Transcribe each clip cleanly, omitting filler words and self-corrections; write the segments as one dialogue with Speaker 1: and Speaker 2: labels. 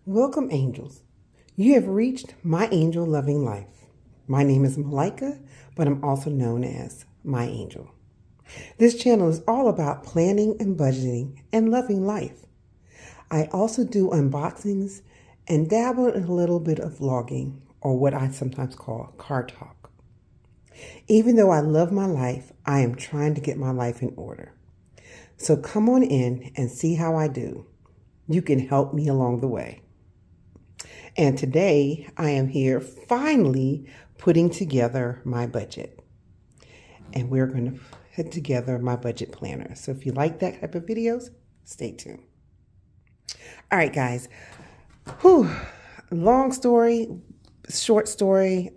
Speaker 1: Welcome, angels. You have reached My Angel Loving Life. My name is Malika, but I'm also known as My Angel. This channel is all about planning and budgeting and loving life. I also do unboxings and dabble in a little bit of vlogging, or what I sometimes call car talk. Even though I love my life, I am trying to get my life in order. So come on in and see how I do. You can help me along the way. And today I am here finally putting together my budget. And we're going to put together my budget planner. So if you like that type of videos, stay tuned. All right, guys. Long story, short story.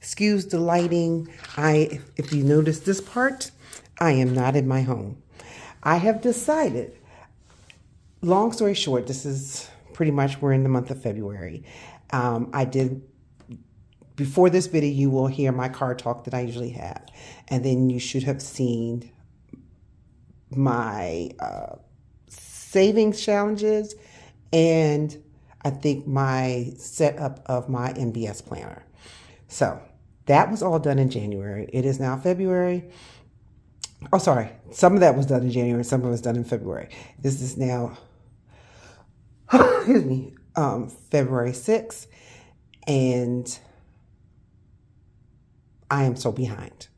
Speaker 1: Excuse the lighting. If you notice this part, I am not in my home. I have decided, long story short, this is pretty much, we're in the month of February. Before this video, you will hear my car talk that I usually have. And then you should have seen my savings challenges and I think my setup of my MBS planner. So that was all done in January. It is now February. Oh, sorry. Some of that was done in January. Some of it was done in February. This is now, excuse me, February 6th. And I am so behind.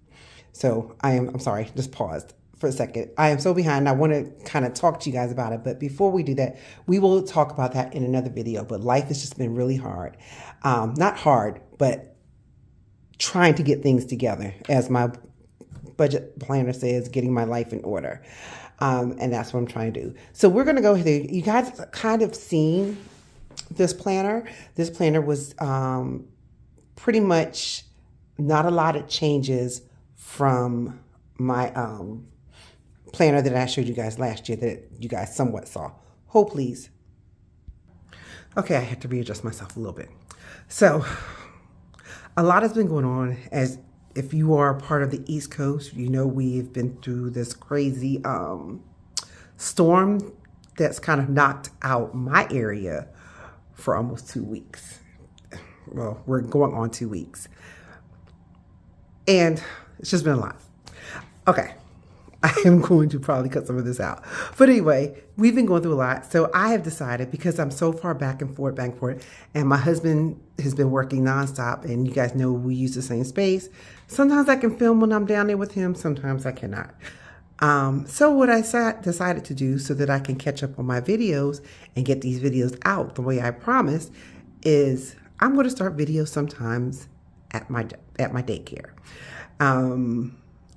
Speaker 1: So I'm sorry, just paused for a second. I am so behind. I want to kind of talk to you guys about it. But before we do that, we will talk about that in another video. But life has just been really hard. Not hard, but trying to get things together. As my budget planner says, getting my life in order. And that's what I'm trying to do. So we're going to go through. You guys kind of seen this planner. This planner was pretty much not a lot of changes from my planner that I showed you guys last year that you guys somewhat saw. Hold please. Okay, I had to readjust myself a little bit. So a lot has been going on. As if you are part of the East Coast, you know we've been through this crazy storm that's kind of knocked out my area for almost 2 weeks. Well, we're going on 2 weeks. And it's just been a lot. Okay. I am going to probably cut some of this out. But anyway, we've been going through a lot. So I have decided, because I'm so far back and forth, and my husband has been working nonstop, and you guys know we use the same space. Sometimes I can film when I'm down there with him. Sometimes I cannot. So what I decided to do so that I can catch up on my videos and get these videos out the way I promised is I'm going to start videos sometimes at my daycare.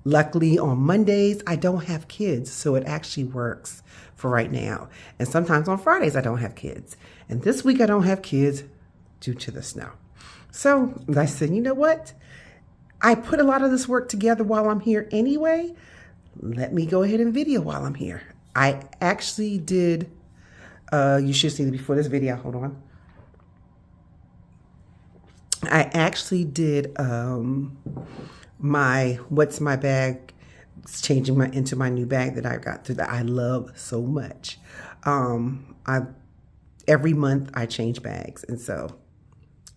Speaker 1: Luckily on Mondays, I don't have kids, so it actually works for right now. And sometimes on Fridays, I don't have kids. And this week I don't have kids due to the snow. So I said, you know what? I put a lot of this work together while I'm here anyway. Let me go ahead and video while I'm here. I actually did, you should see it before this video, hold on. I actually did my what's my bag, changing into my new bag that I got that I love so much. Every month I change bags, and so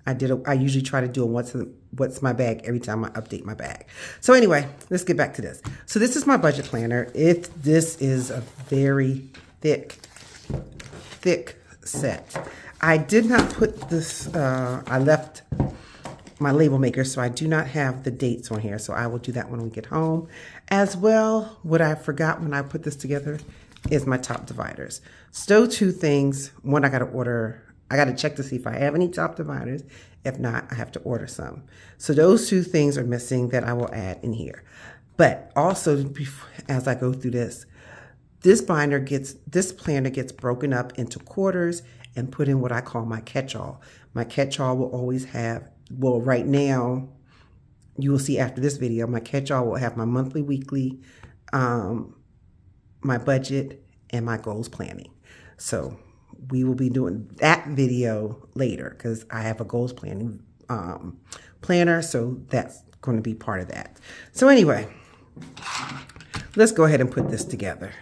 Speaker 1: I usually try to do a what's my bag every time I update my bag. So anyway, let's get back to this. So this is my budget planner. This is a very thick set. I did not put this, I left my label maker, so I do not have the dates on here. So I will do that when we get home. As well, what I forgot when I put this together is my top dividers. So those two things, one I got to order, I got to check to see if I have any top dividers. If not, I have to order some. So those two things are missing that I will add in here. But also, as I go through this planner gets broken up into quarters and put in what I call my catch-all. My catch-all will always have, well, right now, you will see after this video, my catch-all will have my monthly, weekly, my budget, and my goals planning. So we will be doing that video later because I have a goals planning planner, so that's going to be part of that. So anyway, let's go ahead and put this together.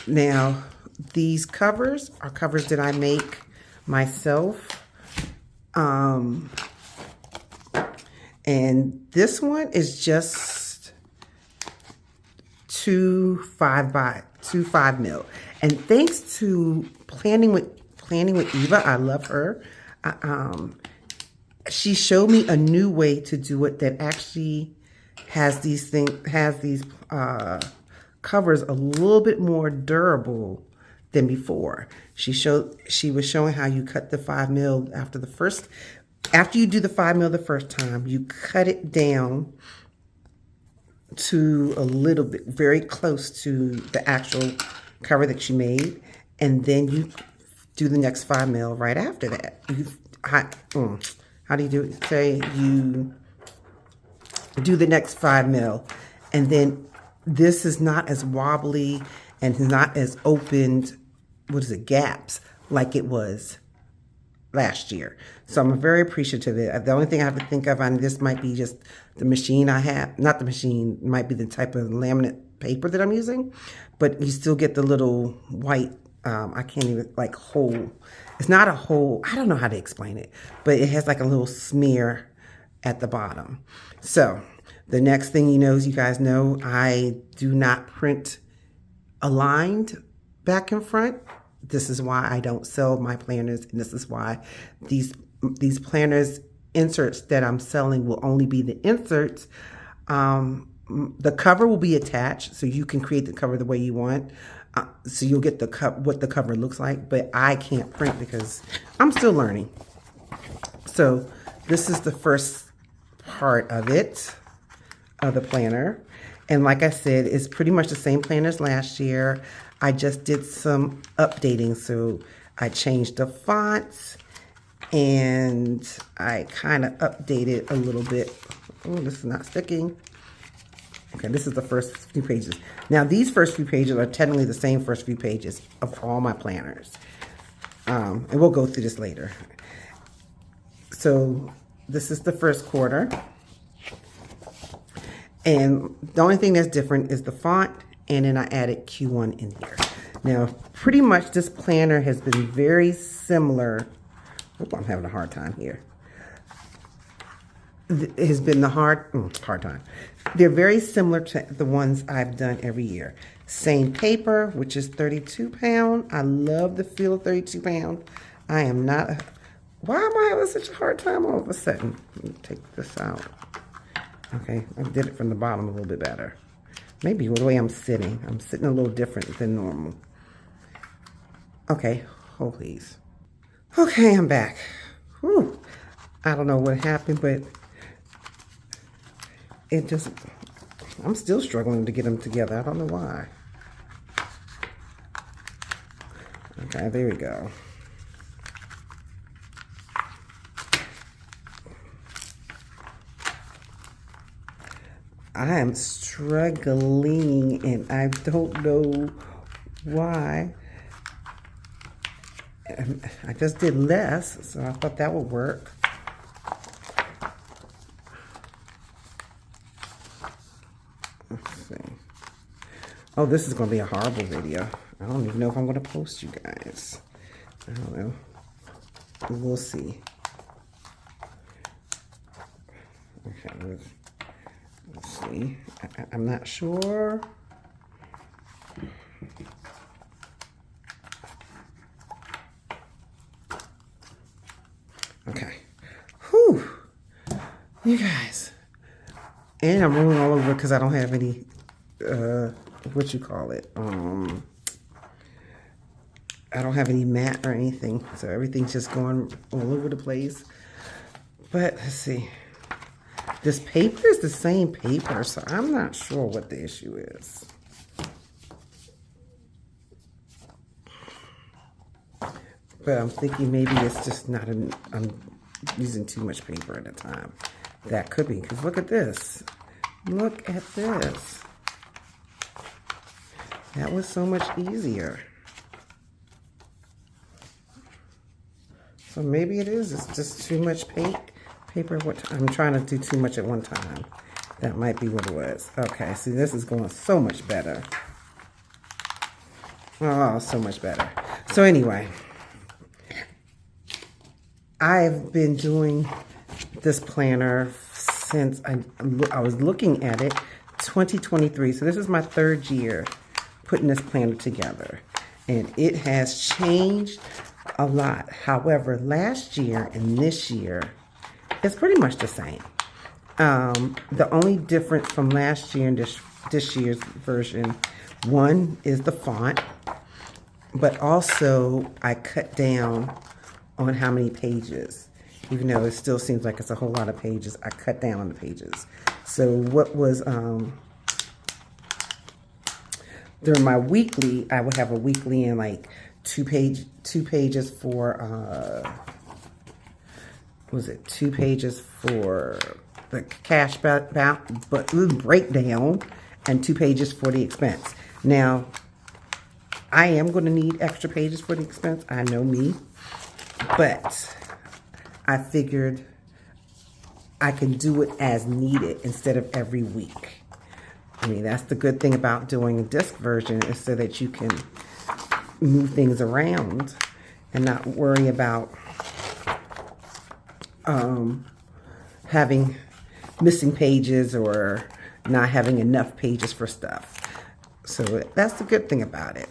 Speaker 1: Now, these covers are covers that I make myself. And this one is just 2 5 mil. And thanks to Planning with Eva, I love her. She showed me a new way to do it that actually has these covers a little bit more durable than before. She was showing how you cut the 5 mil after you do the 5 mil the first time, you cut it down to a little bit, very close to the actual cover that you made, and then you do the next 5 mil right after that. How do you do it? Say you do the next 5 mil, and then this is not as wobbly and not as opened, gaps like it was last year. So I'm very appreciative of it. The only thing I have to think of on this might be just the machine I have. Not the machine, it might be the type of laminate paper that I'm using. But you still get the little white, I can't even, hole. It's not a hole. I don't know how to explain it. But it has like a little smear at the bottom. So the next thing you guys know, I do not print aligned back and front. This is why I don't sell my planners, and this is why these planners inserts that I'm selling will only be the inserts. The cover will be attached, so you can create the cover the way you want. So you'll get what the cover looks like, but I can't print because I'm still learning. So this is the first part of it, of the planner. And like I said, it's pretty much the same planner as last year. I just did some updating, so I changed the fonts and I kind of updated a little bit. Oh, this is not sticking. Okay, this is the first few pages. Now, these first few pages are technically the same first few pages of all my planners. And we'll go through this later. So this is the first quarter. And the only thing that's different is the font, and then I added Q1 in here. Now, pretty much this planner has been very similar. Oh, I'm having a hard time here. It has been the hard time. They're very similar to the ones I've done every year. Same paper, which is 32 pound. I love the feel of 32 pound. I am not, why am I having such a hard time all of a sudden? Let me take this out. Okay, I did it from the bottom a little bit better. Maybe the way I'm sitting a little different than normal. Okay, hold please. Okay, I'm back. Whew. I don't know what happened, but I'm still struggling to get them together. I don't know why. Okay, there we go. I am struggling and I don't know why. I just did less, so I thought that would work. Let's see. Oh, this is going to be a horrible video. I don't even know if I'm going to post you guys. I don't know. We'll see. Okay, let's see. I'm not sure. Okay. Whew. You guys. And I'm rolling all over because I don't have any, what you call it? I don't have any mat or anything. So everything's just going all over the place. But let's see. This paper is the same paper, so I'm not sure what the issue is. But I'm thinking maybe it's just not, I'm using too much paper at a time. That could be, because look at this. Look at this. That was so much easier. So maybe it is, it's just too much paper. I'm trying to do too much at one time. That might be what it was. Okay, see, this is going so much better. Oh, so much better. So anyway, I've been doing this planner since I was looking at it 2023. So this is my 3rd year putting this planner together. And it has changed a lot. However, last year and this year, it's pretty much the same. The only difference from last year and this year's version, one is the font, but also I cut down on how many pages. Even though it still seems like it's a whole lot of pages, I cut down on the pages. So what was, during my weekly, I would have a weekly and like two pages for, was it 2 pages for the cash breakdown and 2 pages for the expense. Now, I am going to need extra pages for the expense. I know me, but I figured I can do it as needed instead of every week. I mean, that's the good thing about doing a disc version, is so that you can move things around and not worry about having missing pages or not having enough pages for stuff. So that's the good thing about it.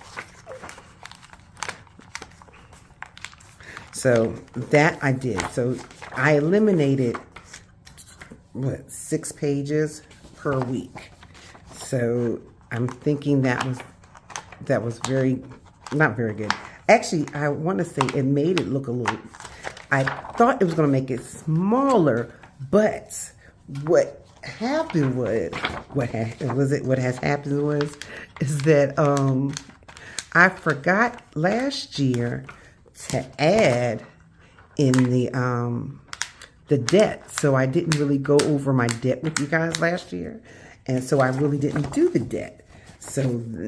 Speaker 1: So that I did. So I eliminated, 6 pages per week. So I'm thinking that was not very good. Actually, I want to say it made it look a little, I thought it was going to make it smaller, but what happened was, what has happened was, is that I forgot last year to add in the debt. So I didn't really go over my debt with you guys last year. And so I really didn't do the debt. So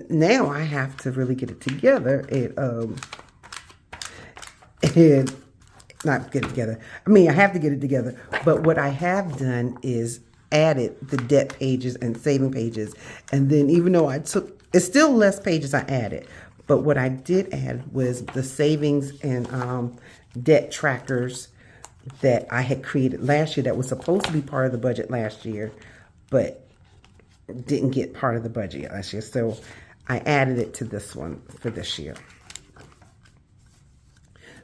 Speaker 1: now I have to really get it together and not get it together. I mean, I have to get it together. But what I have done is added the debt pages and saving pages. And then even though it's still less pages I added. But what I did add was the savings and debt trackers that I had created last year that was supposed to be part of the budget last year, but didn't get part of the budget last year. So I added it to this one for this year.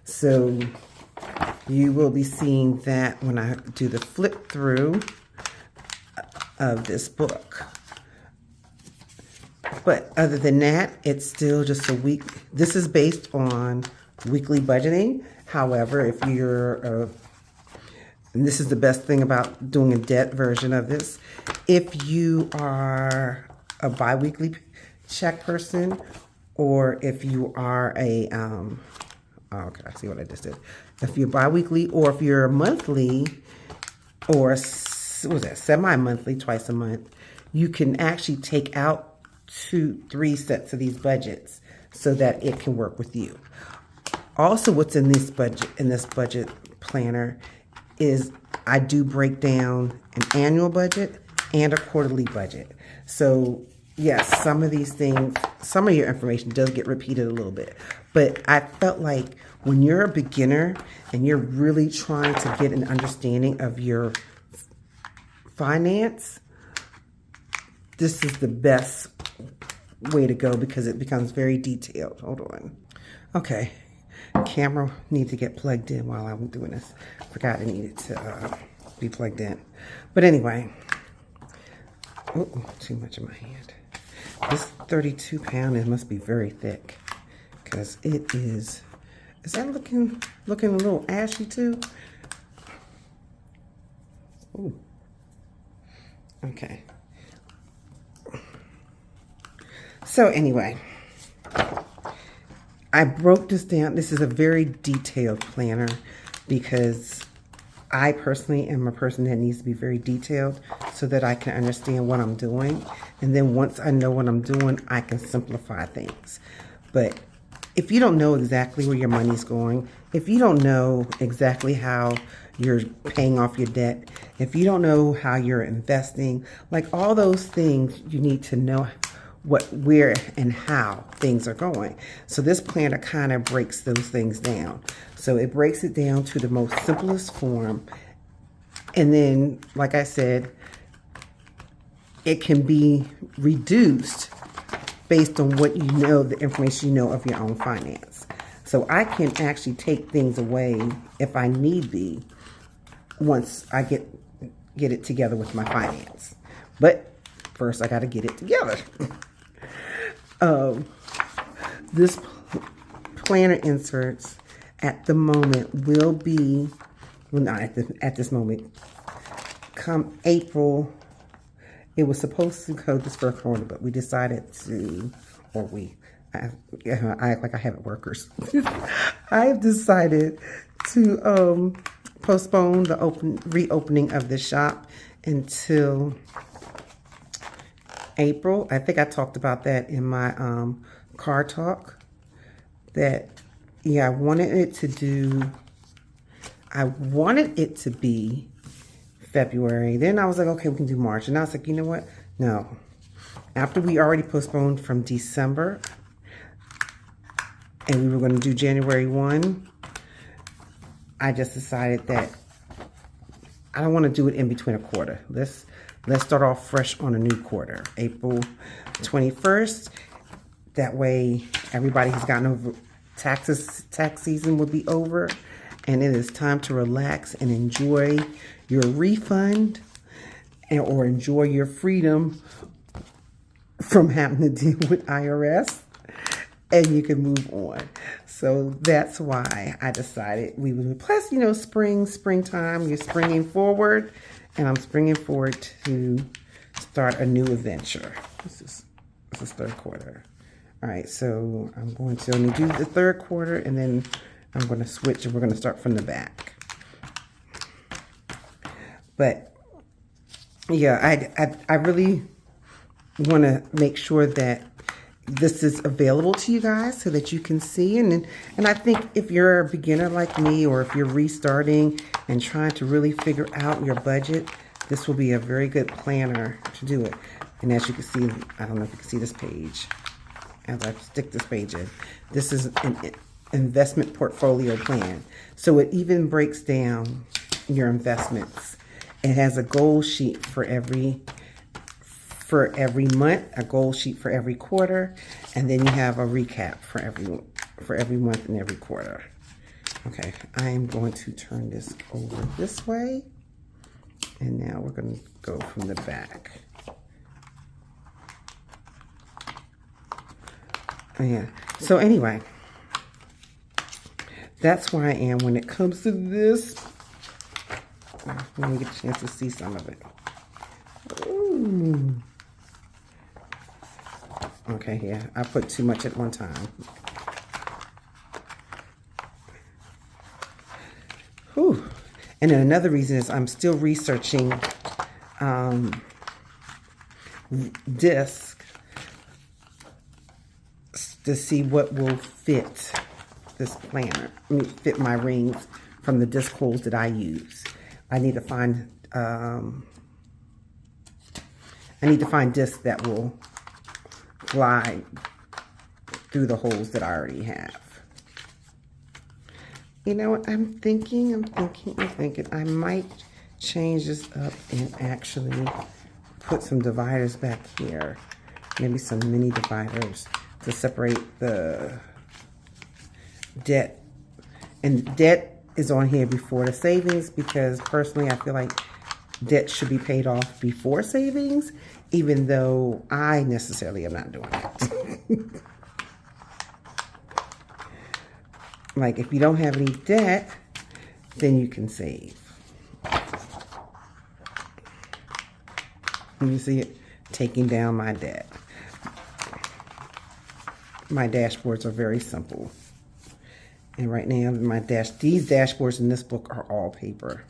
Speaker 1: So you will be seeing that when I do the flip through of this book. But other than that, it's still just a week. This is based on weekly budgeting. However, if you're, and this is the best thing about doing a debt version of this, if you are a bi-weekly check person, or if you are a, okay, I see what I just did. If you're bi-weekly, or if you're monthly, or semi-monthly, twice a month, you can actually take out 2-3 sets of these budgets so that it can work with you. Also, what's in this budget planner is I do break down an annual budget and a quarterly budget. So yes, some of these things, some of your information does get repeated a little bit, but I felt like when you're a beginner and you're really trying to get an understanding of your finance, this is the best way to go because it becomes very detailed. Hold on. Okay. Camera needs to get plugged in while I'm doing this. Forgot it needed to be plugged in. But anyway. Oh, too much in my hand. This 32 pound, it must be very thick. Because it is that looking a little ashy too? Ooh. Okay. So anyway, I broke this down. This is a very detailed planner because I personally am a person that needs to be very detailed so that I can understand what I'm doing. And then once I know what I'm doing, I can simplify things. But if you don't know exactly where your money's going, if you don't know exactly how you're paying off your debt, if you don't know how you're investing, like all those things, you need to know where and how things are going. So this planner kind of breaks those things down. So it breaks it down to the most simplest form. And then, like I said, it can be reduced based on what you know, the information you know of your own finance. So I can actually take things away if I need be once I get it together with my finance. But first I got to get it together. This planner inserts at the moment will be, well, not at this moment, come April. It was supposed to go this first quarter, but we decided to, I act like I haven't workers. I have decided to postpone the reopening of the shop until April. I think I talked about that in my car talk. That, yeah, I wanted it to be February. Then I was like, okay, we can do March. And I was like, you know what? No. After we already postponed from December and we were going to do January 1, I just decided that I don't want to do it in between a quarter. Let's start off fresh on a new quarter, April 21st. That way everybody has gotten over tax season will be over, and it is time to relax and enjoy your refund or enjoy your freedom from having to deal with IRS, and you can move on. So that's why I decided we would. Plus, you know, springtime, you're springing forward, and I'm springing forward to start a new adventure. This is third quarter. All right, so I'm going to only do the third quarter, and then I'm going to switch, and we're going to start from the back. But yeah, I really want to make sure that this is available to you guys so that you can see. And I think if you're a beginner like me, or if you're restarting and trying to really figure out your budget, this will be a very good planner to do it. And as you can see, I don't know if you can see this page. As I stick this page in, this is an investment portfolio plan. So it even breaks down your investments. It has a goal sheet for every month, a goal sheet for every quarter, and then you have a recap for every month and every quarter. Okay, I am going to turn this over this way, and now we're going to go from the back. Yeah. So anyway, that's where I am when it comes to this. Let me get a chance to see some of it. Ooh. Okay, yeah, I put too much at one time. Whew. And then another reason is I'm still researching discs to see what will fit this planner. Fit my rings from the disc holes that I use. I need to find discs that will glide through the holes that I already have. You know what? I'm thinking I might change this up and actually put some dividers back here. Maybe some mini dividers to separate the debt. And debt is on here before the savings, because personally I feel like debt should be paid off before savings, even though I necessarily am not doing it. Like, if you don't have any debt, then you can save. You see it taking down my debt. My dashboards are very simple. And right now, these dashboards in this book are all paper.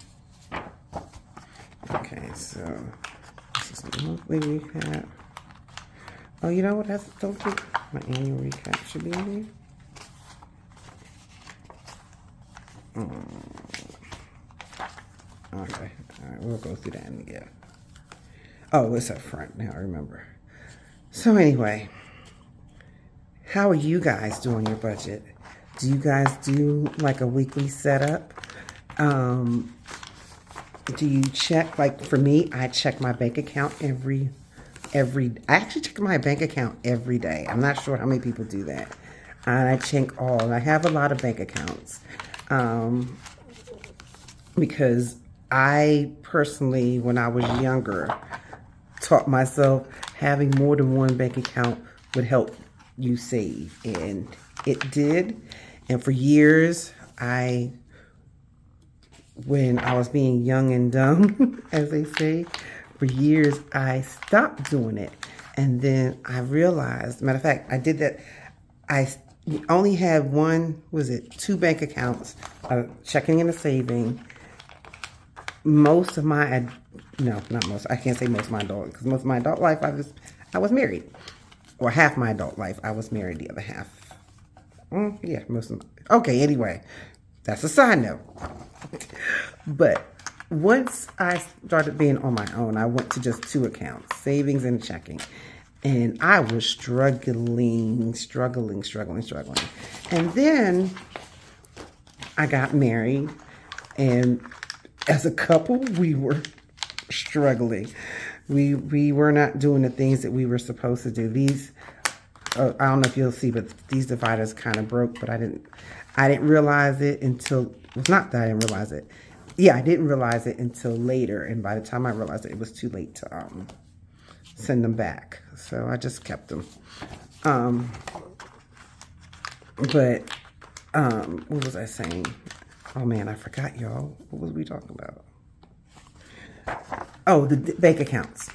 Speaker 1: Okay, so this is the monthly recap. Oh, you know what? Don't think my annual recap should be in here. Okay, all right, we'll go through that again. Oh, it's up front now, I remember. So anyway, how are you guys doing your budget? Do you guys do like a weekly setup? Do you check, like for me, I check my bank account I actually check my bank account every day. I'm not sure how many people do that. I check all, I have a lot of bank accounts. Because I personally, when I was younger, taught myself having more than one bank account would help you save, and it did. And for years, when I was being young and dumb, as they say, for years I stopped doing it. And then I realized, matter of fact, I did that. I only had two bank accounts, a checking and a saving. Most of my, no, not most, I can't say most of my adult, because most of my adult life I was married. Or half my adult life I was married, the other half. Yeah, most of my, okay, anyway, that's a side note. But once I started being on my own, I went to just two accounts, savings and checking. And I was struggling. And then I got married, and as a couple, we were struggling. We were not doing the things that we were supposed to do. These, I don't know if you'll see, but these dividers kind of broke, but I didn't realize it until, it's not that I didn't realize it. Yeah, I didn't realize it until later, and by the time I realized it was too late to send them back. So I just kept them. What was I saying? Oh man, I forgot, y'all. What was we talking about? Oh, the bank accounts.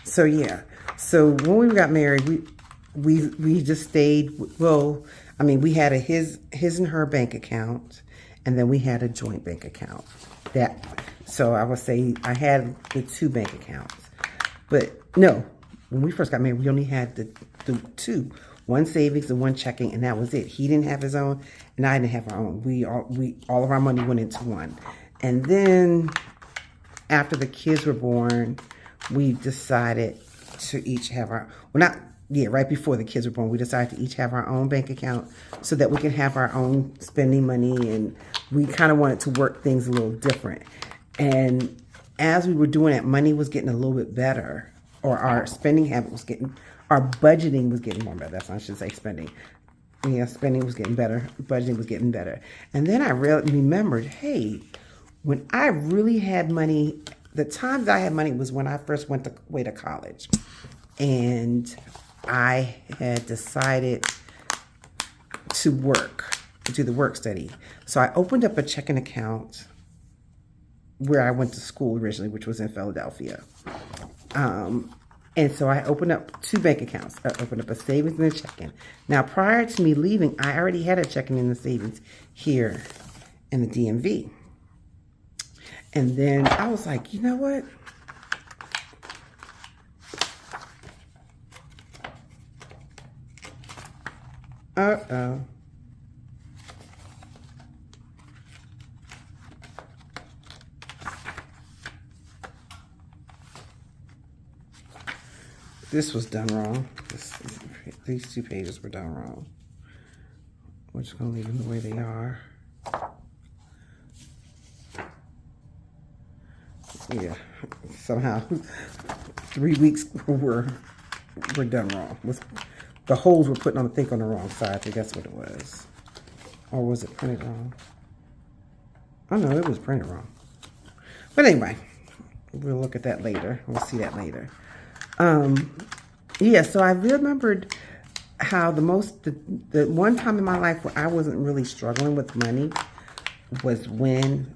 Speaker 1: So yeah. So when we got married, we just stayed. Well, I mean, we had his and her bank account, and then we had a joint bank account. So I would say I had the two bank accounts, but no. When we first got married, we only had the two, one savings and one checking, and that was it. He didn't have his own, and I didn't have our own. All of our money went into one. And then after the kids were born, we decided to each have right before the kids were born, we decided to each have our own bank account so that we can have our own spending money, and we kind of wanted to work things a little different. And as we were doing that, money was getting a little bit better. Or our spending habit our budgeting was getting more better. That's what I should say, spending. Yeah, spending was getting better. Budgeting was getting better. And then I remembered, hey, when I really had money, the time that I had money was when I first went away to college. And I had decided to do the work study. So I opened up a checking account where I went to school originally, which was in Philadelphia. And so I opened up two bank accounts. I opened up a savings and a checking. Now, prior to me leaving, I already had a checking and a savings here in the DMV. And then I was like, you know what? Uh-oh. This was done wrong. These two pages were done wrong. We're just going to leave them the way they are. Yeah, somehow 3 weeks were done wrong. The holes were put on the wrong side. I think that's what it was. Or was it printed wrong? Oh no, it was printed wrong. But anyway, we'll look at that later. We'll see that later. Yeah, so I remembered how the one time in my life where I wasn't really struggling with money was when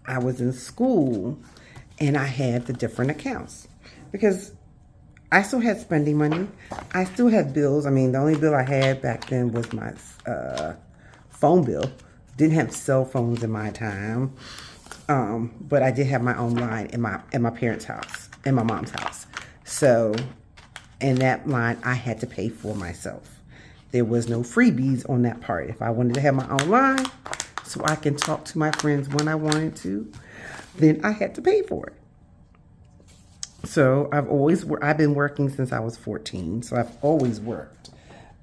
Speaker 1: I was in school and I had the different accounts, because I still had spending money. I still had bills. I mean, the only bill I had back then was my phone bill. Didn't have cell phones in my time, but I did have my own line in my parents' house, in my mom's house. So in that line, I had to pay for myself. There was no freebies on that part. If I wanted to have my own line, so I can talk to my friends when I wanted to, then I had to pay for it. So I've been working since I was 14, so I've always worked.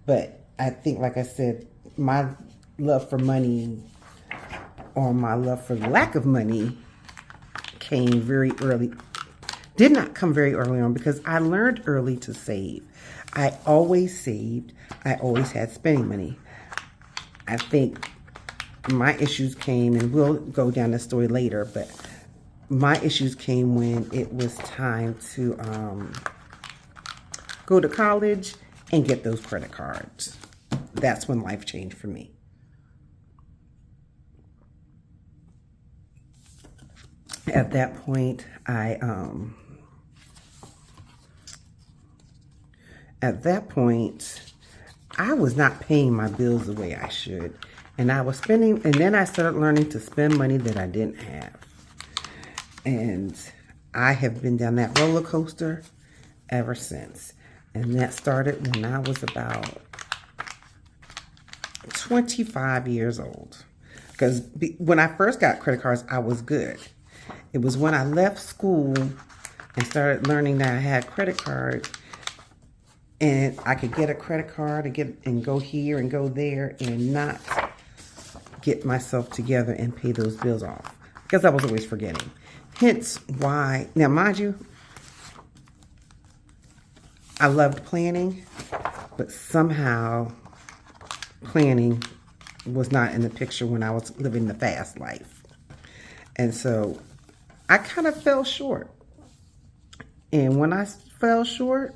Speaker 1: But I think, like I said, my love for money, or my love for lack of money, came very early. Did not come very early on, because I learned early to save. I always saved. I always had spending money. I think my issues came, and we'll go down the story later, but my issues came when it was time to go to college and get those credit cards. That's when life changed for me. At that point, I was not paying my bills the way I should. And I was spending, and then I started learning to spend money that I didn't have. And I have been down that roller coaster ever since. And that started when I was about 25 years old. Because when I first got credit cards, I was good. It was when I left school and started learning that I had credit cards, and I could get a credit card and go here and go there and not get myself together and pay those bills off, because I was always forgetting. Hence why, now mind you, I loved planning, but somehow planning was not in the picture when I was living the fast life. And so I kind of fell short. And when I fell short,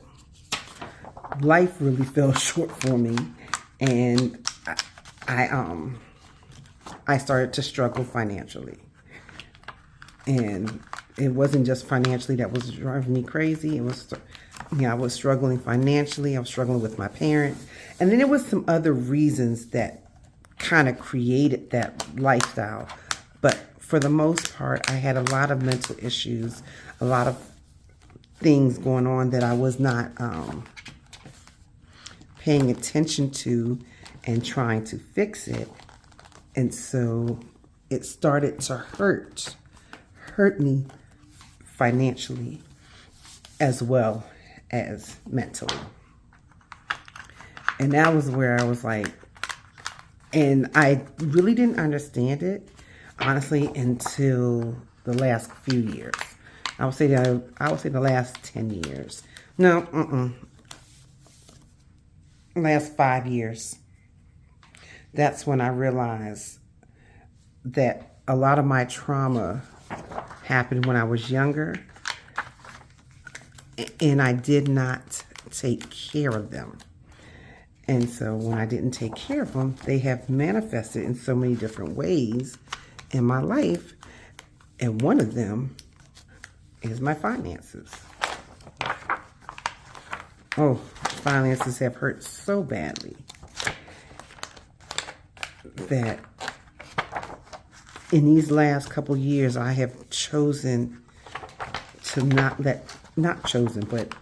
Speaker 1: life really fell short for me. And I started to struggle financially. And it wasn't just financially that was driving me crazy. It was, I was struggling financially. I was struggling with my parents. And then there was some other reasons that kind of created that lifestyle. But for the most part, I had a lot of mental issues, a lot of things going on that I was not paying attention to and trying to fix it. And so it started to hurt me financially as well as mentally. And that was where I was like, and I really didn't understand it, honestly, until the last few years. I would say the last 10 years. No, last 5 years. That's when I realized that a lot of my trauma happened when I was younger, and I did not take care of them. And so when I didn't take care of them, they have manifested in so many different ways in my life. And one of them is my finances. Oh, finances have hurt so badly that in these last couple years, I have chosen to but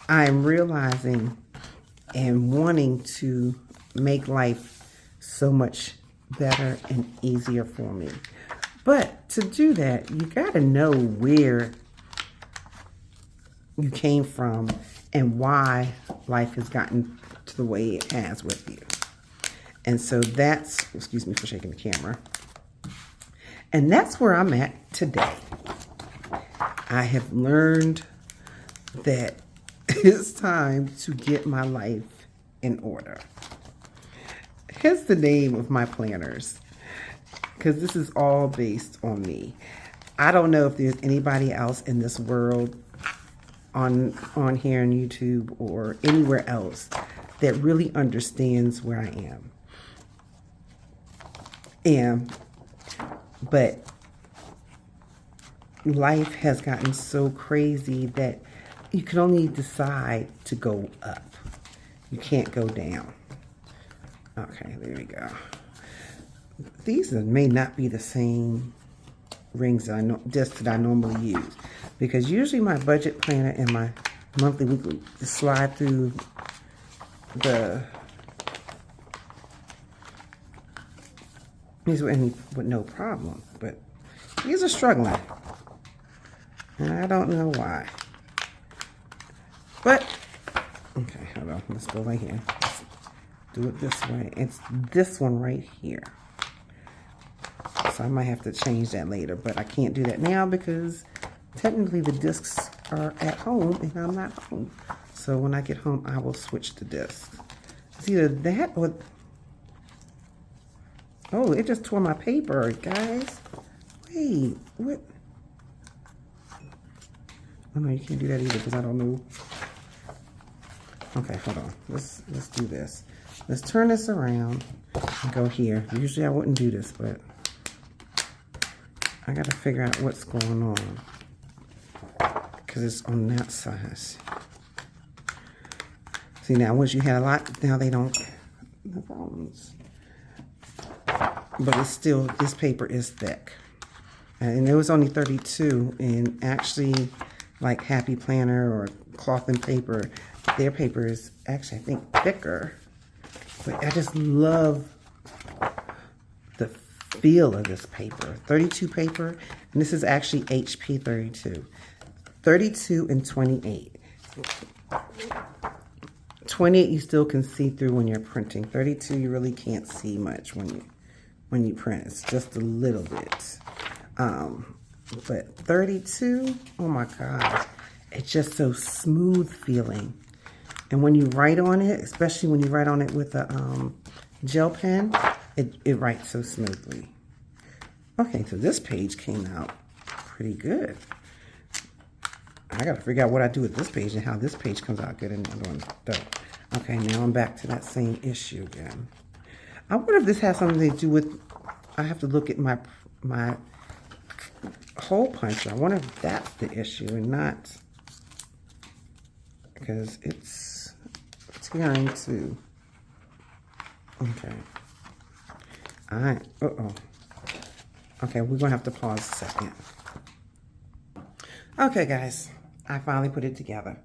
Speaker 1: I'm realizing and wanting to make life so much better and easier for me. But to do that, you got to know where you came from and why life has gotten to the way it has with you. And so that's, excuse me for shaking the camera. And that's where I'm at today. I have learned that it's time to get my life in order. Here's the name of my planners, because this is all based on me. I don't know if there's anybody else in this world on here on YouTube or anywhere else that really understands where I am. But life has gotten so crazy that you can only decide to go up. You can't go down. Okay, there we go. These may not be the same rings that I normally use, because usually my budget planner and my monthly, weekly slide through These were in with no problem, but these are struggling. And I don't know why. But, okay, hold on. Let's go right here. Let's do it this way. It's this one right here. So I might have to change that later, but I can't do that now because technically the discs are at home and I'm not home. So when I get home, I will switch the discs. It's either that or... Oh, it just tore my paper, guys. Wait, what? Oh no, you can't do that either because I don't know. Okay, hold on. Let's do this. Let's turn this around and go here. Usually I wouldn't do this, but I gotta figure out what's going on because it's on that size. See, now once you had a lot, now they don't have problems. But it's still, this paper is thick. And it was only 32, and actually, like Happy Planner or Cloth and Paper, their paper is actually, I think, thicker. But I just love the feel of this paper. 32 paper, and this is actually HP 32. 32 and 28. 28 you still can see through when you're printing. 32 you really can't see much when you print. It's just a little bit. But 32, oh my God, it's just so smooth feeling. And when you write on it, especially when you write on it with a gel pen, it writes so smoothly. Okay, so this page came out pretty good. I gotta figure out what I do with this page and how this page comes out good and the other one don't. Okay, now I'm back to that same issue again. I wonder if this has something to do with, I have to look at my hole puncher. I wonder if that's the issue and not, because it's going to, okay. All right, okay, we're gonna have to pause a second. Okay, guys, I finally put it together.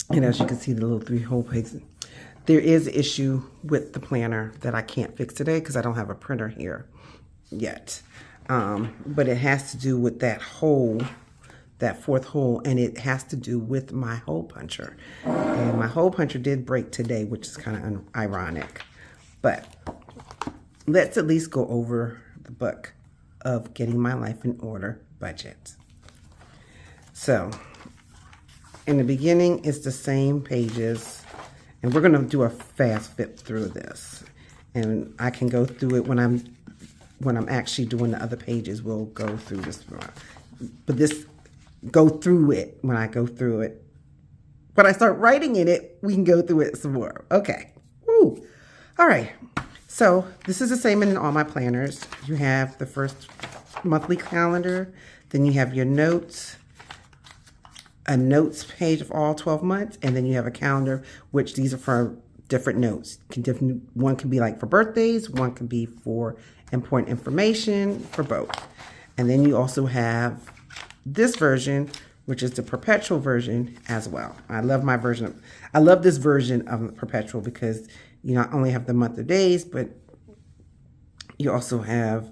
Speaker 1: And as you can see, the little 3-hole pages. There is an issue with the planner that I can't fix today because I don't have a printer here yet. But it has to do with that hole, that 4th hole, and it has to do with my hole puncher. And my hole puncher did break today, which is kind of ironic. But let's at least go over the book of Getting My Life in Order budget. So, in the beginning, it's the same pages. And we're going to do a fast flip through this. And I can go through it when I'm actually doing the other pages. We'll go through this. But go through it when I go through it. When I start writing in it, we can go through it some more. Okay. Woo. All right. So this is the same in all my planners. You have the first monthly calendar. Then you have your notes. A notes page of all 12 months, and then you have a calendar, which these are for different notes. One can be like for birthdays, one can be for important information, for both. And then you also have this version, which is the perpetual version as well. I love my version. I love this version of the perpetual because you not only have the month of days, but you also have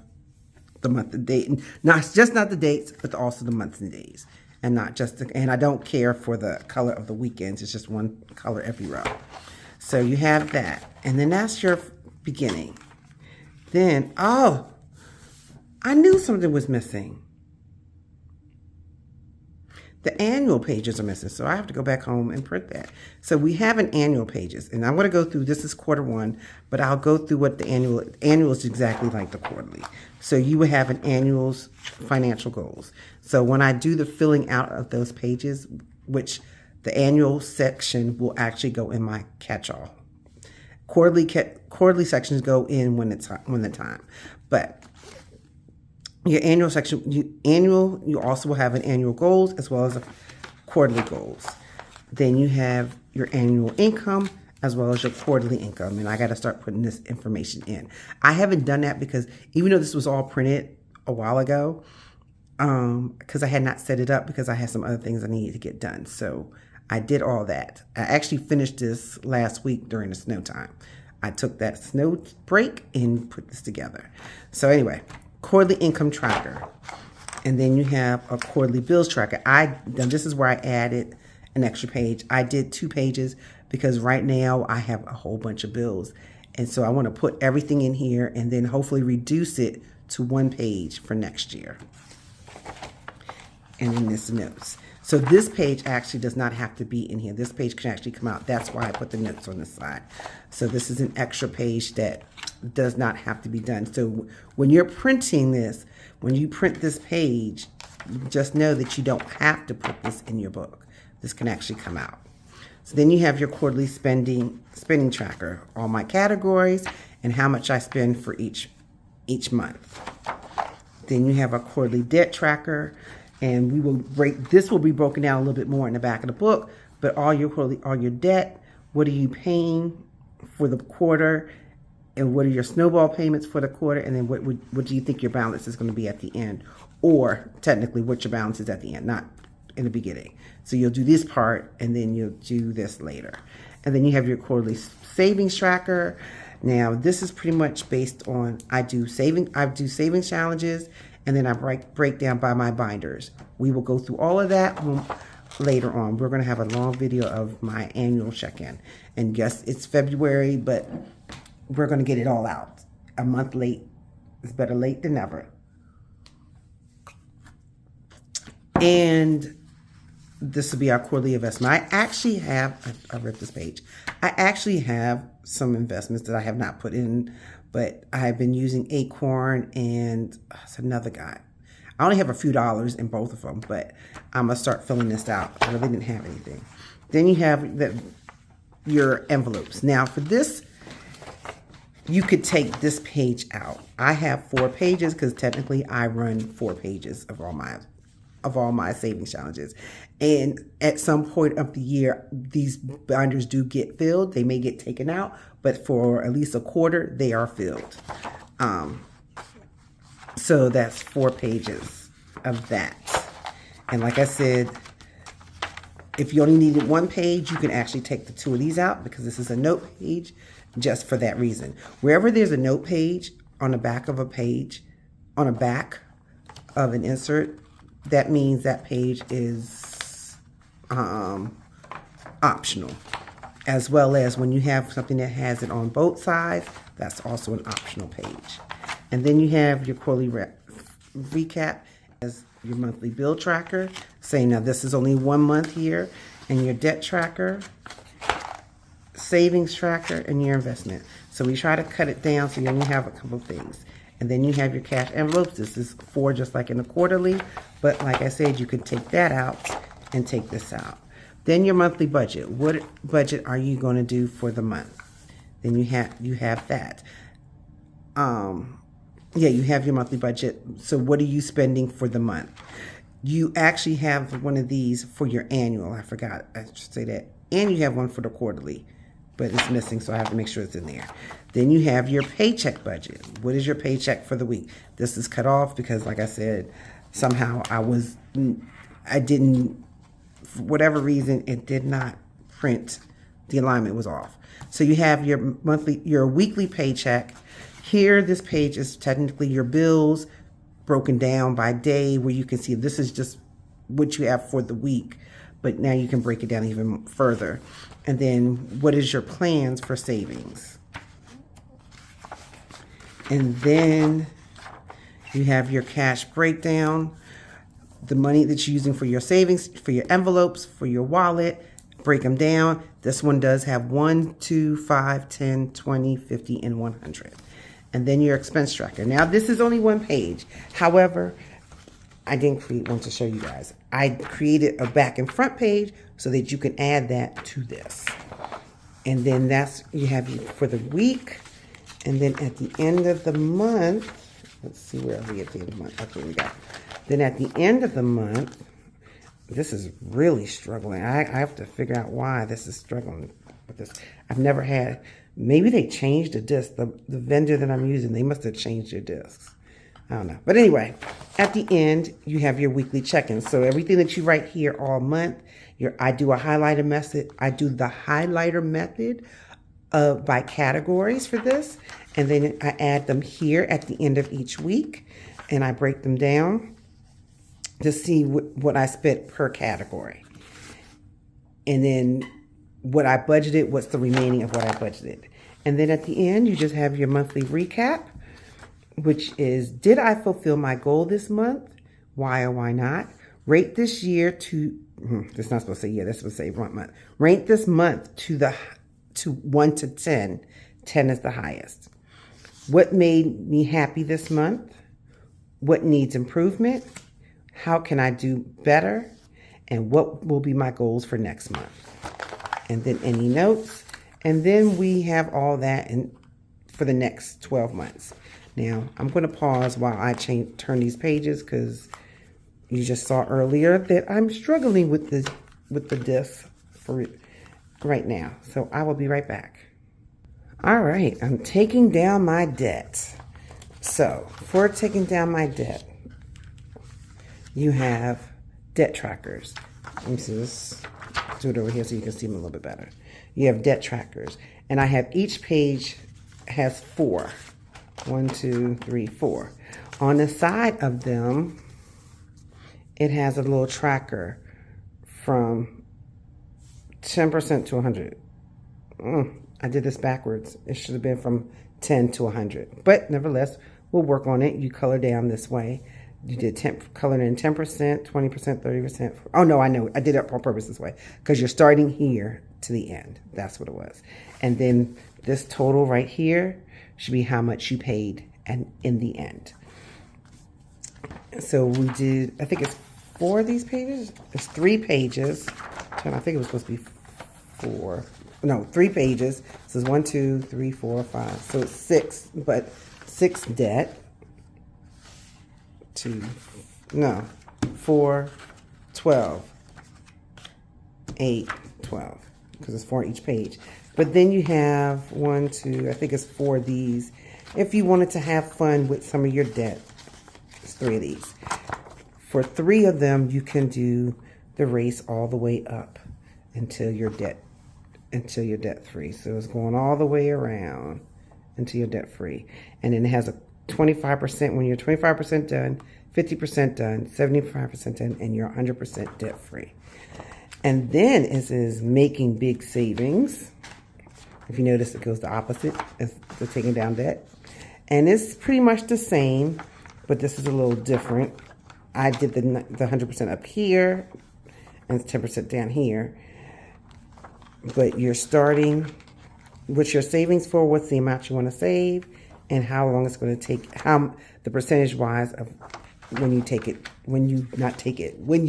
Speaker 1: the month of date. Not the dates, but also the months and days. And not just, and I don't care for the color of the weekends. It's just one color every row. So you have that. And then that's your beginning. Then, oh, I knew something was missing. The annual pages are missing. So I have to go back home and print that. So we have an annual pages. And I'm going to go through, this is Q1, but I'll go through what the annual is exactly like the quarterly. So you would have an annual's financial goals. So when I do the filling out of those pages, which the annual section will actually go in my catch-all. Quarterly sections go in when the time. But your annual section, you also will have an annual goals as well as a quarterly goals. Then you have your annual income as well as your quarterly income. And I got to start putting this information in. I haven't done that because even though this was all printed a while ago, because I had not set it up because I had some other things I needed to get done. So I did all that. I actually finished this last week during the snow time. I took that snow break and put this together. So anyway, quarterly income tracker. And then you have a quarterly bills tracker. Now this is where I added an extra page. I did 2 pages because right now I have a whole bunch of bills. And so I want to put everything in here and then hopefully reduce it to 1 page for next year. And then this notes. So this page actually does not have to be in here. This page can actually come out. That's why I put the notes on this side. So this is an extra page that does not have to be done. So when you're printing this, when you print this page, just know that you don't have to put this in your book. This can actually come out. So then you have your quarterly spending tracker, all my categories and how much I spend for each month. Then you have a quarterly debt tracker, and this will be broken down a little bit more in the back of the book, but all your debt, what are you paying for the quarter, and what are your snowball payments for the quarter, and then what do you think your balance is going to be at the end, or technically what your balance is at the end, not in the beginning. So you'll do this part and then you'll do this later. And then you have your quarterly savings tracker. Now this is pretty much based on, I do savings challenges, and then I break down by my binders. We will go through all of that later on. We're gonna have a long video of my annual check-in. And yes, it's February, but we're gonna get it all out. A month late is better late than never. And this will be our quarterly investment. I actually have, I ripped this page. I actually have some investments that I have not put in, but I have been using Acorn and it's another guy. I only have a few dollars in both of them, but I'm gonna start filling this out. I really didn't have anything. Then you have your envelopes. Now for this, you could take this page out. I have 4 pages because technically I run 4 pages of all my savings challenges. And at some point of the year, these binders do get filled. They may get taken out, but for at least a quarter, they are filled. So that's 4 pages of that. And like I said, if you only needed 1 page, you can actually take the 2 of these out because this is a note page just for that reason. Wherever there's a note page on the back of a page, on the back of an insert, that means that page is optional, as well as when you have something that has it on both sides, that's also an optional page. And then you have your quarterly recap as your monthly bill tracker, saying now this is only 1 month here, and your debt tracker, savings tracker, and your investment. So we try to cut it down so you only have a couple of things. And then you have your cash envelopes. This is 4 just like in the quarterly, but like I said, you can take that out and take this out. Then your monthly budget. What budget are you going to do for the month? Then you have that. Yeah, you have your monthly budget. So what are you spending for the month? You actually have one of these for your annual. I forgot, I should say that. And you have one for the quarterly, but it's missing, so I have to make sure it's in there. Then you have your paycheck budget. What is your paycheck for the week? This is cut off because, like I said, somehow I didn't, for whatever reason, it did not print. The alignment was off. So you have your weekly paycheck. Here, this page is technically your bills broken down by day, where you can see this is just what you have for the week, but now you can break it down even further. And then what is your plans for savings? And then you have your cash breakdown, the money that you're using for your savings, for your envelopes, for your wallet, break them down. This one does have 1, 2, 5, 10, 20, 50, and 100. And then your expense tracker. Now this is only 1 page. However, I didn't create one to show you guys. I created a back and front page so that you can add that to this. And then you have for the week. And then at the end of the month, let's see, where are we at the end of the month? Okay, we got. Then at the end of the month, this is really struggling. I have to figure out why this is struggling with this. I've never had, maybe they changed the disc. The vendor that I'm using, they must have changed their discs. I don't know. But anyway, at the end, you have your weekly check-in. So everything that you write here all month, I do a highlighter method. I do the highlighter method by categories for this, and then I add them here at the end of each week, and I break them down to see what I spent per category. And then what I budgeted, what's the remaining of what I budgeted. And then at the end, you just have your monthly recap, which is, did I fulfill my goal this month? Why or why not? Rate this year to, that's not supposed to say year, that's supposed to say 1 month. Rate this month to 1 to 10. 10 is the highest. What made me happy this month? What needs improvement? How can I do better? And what will be my goals for next month? And then any notes. And then we have all that for the next 12 months. Now, I'm going to pause while I turn these pages, because you just saw earlier that I'm struggling with the diff for right now. So I will be right back. All right, I'm taking down my debt. So for taking down my debt, you have debt trackers. Let me see this. Do it over here so you can see them a little bit better. You have debt trackers, and I have each page has 4. 1, 2, 3, 4. On the side of them, it has a little tracker from 10% to 100. I did this backwards. It should have been from 10 to 100. But nevertheless, we'll work on it. You color down this way. You did colored in 10%, 20%, 30%. Oh, no, I know. I did it on purpose this way, because you're starting here to the end. That's what it was. And then this total right here should be how much you paid and in the end. So we did, I think it's 4 of these pages. It's 3 pages. I think it was supposed to be 4. No, 3 pages. So it's 1, 2, 3, 4, 5. So it's 6, but 6 debt. 4, 12, 8, 12, because it's 4 each page. But then you have 1, 2, I think it's 4 of these. If you wanted to have fun with some of your debt, it's 3 of these. For 3 of them, you can do the race all the way up until you're debt free. So it's going all the way around until you're debt free. And then it has a 25% when you're 25% done, 50% done, 75% done, and you're 100% debt free. And then it says making big savings. If you notice, it goes the opposite as the taking down debt. And it's pretty much the same, but this is a little different. I did the 100% up here and 10% down here. But you're starting with your savings for, what's the amount you want to save, and how long it's going to take, how the percentage wise of when you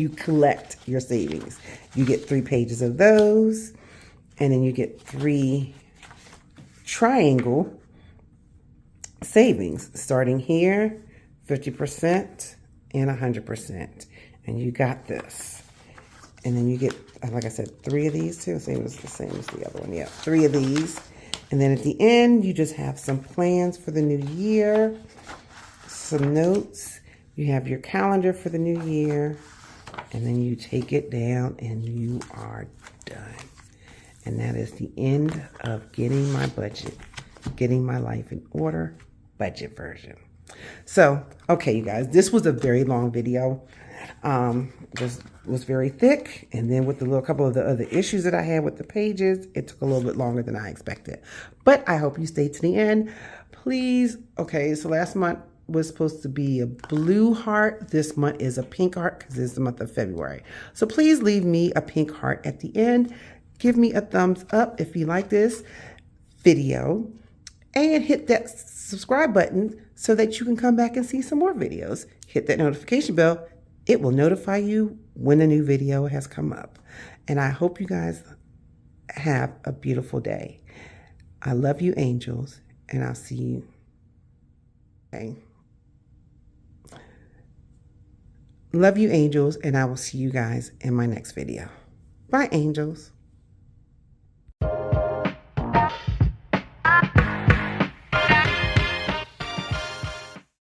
Speaker 1: collect your savings. You get 3 pages of those, and then you get 3 triangle savings, starting here, 50% and 100%. And you got this. And then you get, like I said, 3 of these too. Same as the other one. Yeah, 3 of these. And then at the end, you just have some plans for the new year, some notes. You have your calendar for the new year, and then you take it down and you are done. And that is the end of getting my budget, getting my life in order, budget version. So, okay, you guys, this was a very long video. This was very thick, and then with the couple of the other issues that I had with the pages, it took a little bit longer than I expected. But I hope you stayed to the end. Please, okay, so last month was supposed to be a blue heart. This month is a pink heart because it's the month of February. So please leave me a pink heart at the end. Give me a thumbs up if you like this video, and hit that subscribe button so that you can come back and see some more videos. Hit that notification bell. It will notify you when a new video has come up. And I hope you guys have a beautiful day. I love you, angels, and I'll see you. Okay. Love you, angels, and I will see you guys in my next video. Bye, angels.